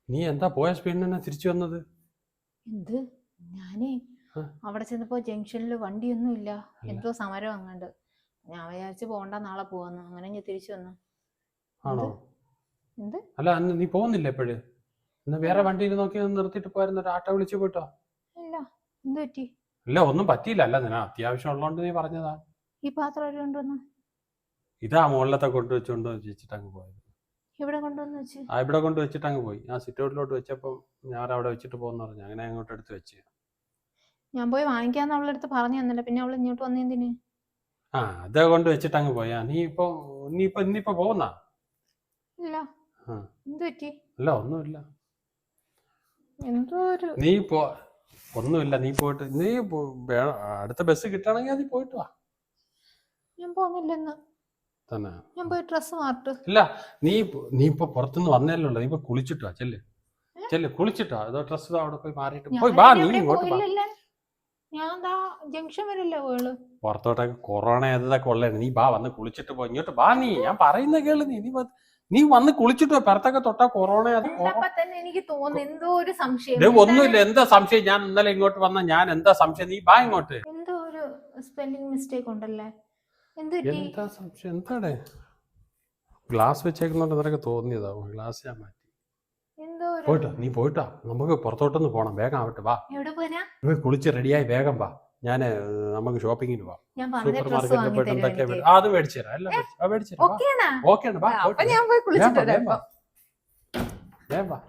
നീ എന്താ പോയ സ്പീഡിന് തന്നെ തിരിച്ചു വന്നത്? എന്ത്? ഞാനേ അവിടെ ചെന്നപ്പോ ജംഗ്ഷനിൽ വണ്ടിയൊന്നും ഇല്ല, എന്തോ സമരം അങ്ങാണ്ട്. ഞാൻ വിചാരിച്ചു പോണ്ട, നാളെ പോവാന്ന്. അങ്ങനെ ഞാൻ തിരിച്ചു വന്നു. ആണോ? എന്ത്? അല്ല അന്ന് നീ പോകുന്നില്ല എപ്പോഴും? ഇന്ന് വേറെ വണ്ടിയിൽ നോക്കി നിർത്തിയിട്ട് പോയിരുന്ന ഒരു ആട്ടോ വിളിച്ചു പോയിട്ടോ? ഇല്ല. എന്ത് പറ്റി? ഇല്ല, ഒന്നും പറ്റിയില്ല. അല്ല നിന അത്യാവശ്യം ഉള്ളതുകൊണ്ട് നീ പറഞ്ഞതാ. ഈ പാത്രം എവിടെ കൊണ്ടുവന്നു? ഇതാ മുകളിലത്തെ കൊണ്ടുവച്ചോണ്ട് വെച്ചിട്ട് അങ്ങ് പോയത്. ഇവിടെ കൊണ്ടുവന്ന് വെച്ച്? ഇവിടെ കൊണ്ട് വെച്ചിട്ട് അങ്ങ് പോയി. ആ സിറ്റൗട്ടിലോട്ട് വെച്ചപ്പം ഞാൻ അവിടെ വെച്ചിട്ട് പോകുന്ന പറഞ്ഞു. അങ്ങനെ അങ്ങോട്ട് എടുത്ത് വെച്ച്. ഞാൻ പോയി വാങ്ങിക്കാന്ന് അവളടുത്ത് പറഞ്ഞു തന്നില്ല, പിന്നെ അവൾ ഇങ്ങോട്ട് വന്നെന്തിന്? അത് കൊണ്ട് വെച്ചിട്ട് അങ്ങ് പോയാ. ഇന്നിപ്പോ പോകുന്ന? ഇല്ല. എന്ത് പറ്റി? അല്ല ഒന്നുമില്ല. എന്തോ ഒരു ഒന്നുമില്ല. നീ പോയിട്ട് അടുത്ത ബസ് കിട്ടണമെങ്കിൽ നീ പോയിട്ട് വാ. ഞാൻ പോകുന്നില്ലെന്ന് തന്നെ. ഞാൻ പോയി ഡ്രസ് മാറട്ട്. ഇല്ല, നീ ഇപ്പൊ പുറത്തുനിന്ന് വന്നല്ലോ. നീ ഇപ്പൊ കുളിച്ചിട്ടോ? ചെല്ല് കുളിച്ചിട്ടോ. അതോ ഡ്രസ് അവിടെ പോയി മാറിയിട്ട് പോയി വാ. നീ ഇങ്ങോട്ട് വാ. ഞാൻ ജംഗ്ഷൻ വരില്ലേ പോയുള്ളൂ. പുറത്തോട്ടൊക്കെ കൊറോണ ഏതൊക്കെ ഉള്ളത്. നീ വാ, വന്ന് കുളിച്ചിട്ട് പോ. ഇങ്ങോട്ട് വാ. ഞാൻ പറയുന്ന കേള്. നീ വന്ന് കുളിച്ചിട്ടോ? പുറത്തൊക്കെ തൊട്ടാ കൊറോണ. എനിക്ക് തോന്നുന്നു എന്തോ ഒരു സംശയം. ഒന്നുമില്ല. എന്താ സംശയം? ഞാൻ ഇന്നലെ ഇങ്ങോട്ട് വന്ന ഞാൻ എന്താ സംശയം? നീ വാ ഇങ്ങോട്ട്. എന്തോ ഒരു സ്പെല്ലിംഗ് മിസ്റ്റേക്ക് ഉണ്ടല്ലേ? എന്താ സംശയം? എന്താടേ? ഗ്ലാസ് വെച്ചേക്കുന്നോണ്ട് നിനക്ക് തോന്നിയതാവും. ഗ്ലാസ് ഞാൻ മാറ്റി. പോയിട്ടോ, നീ പോയിട്ടോ. നമുക്ക് പുറത്തോട്ടൊന്ന് പോണം. വേഗം ആവട്ടെ, വാ. കുളിച്ച് റെഡിയായി വേഗം വാ. നമുക്ക് ഷോപ്പിങ്ങിന് പോവാം. സൂപ്പർ മാർക്കറ്റിൽ പോയിട്ട് എന്തൊക്കെ അത് മേടിച്ചു തരാം. എല്ലാം മേടിച്ചു തരാം. ഓക്കെയാണ്, വാ. ഞാൻ പോയി കുളിച്ചിട്ട് വരാം. വേഗം വാ.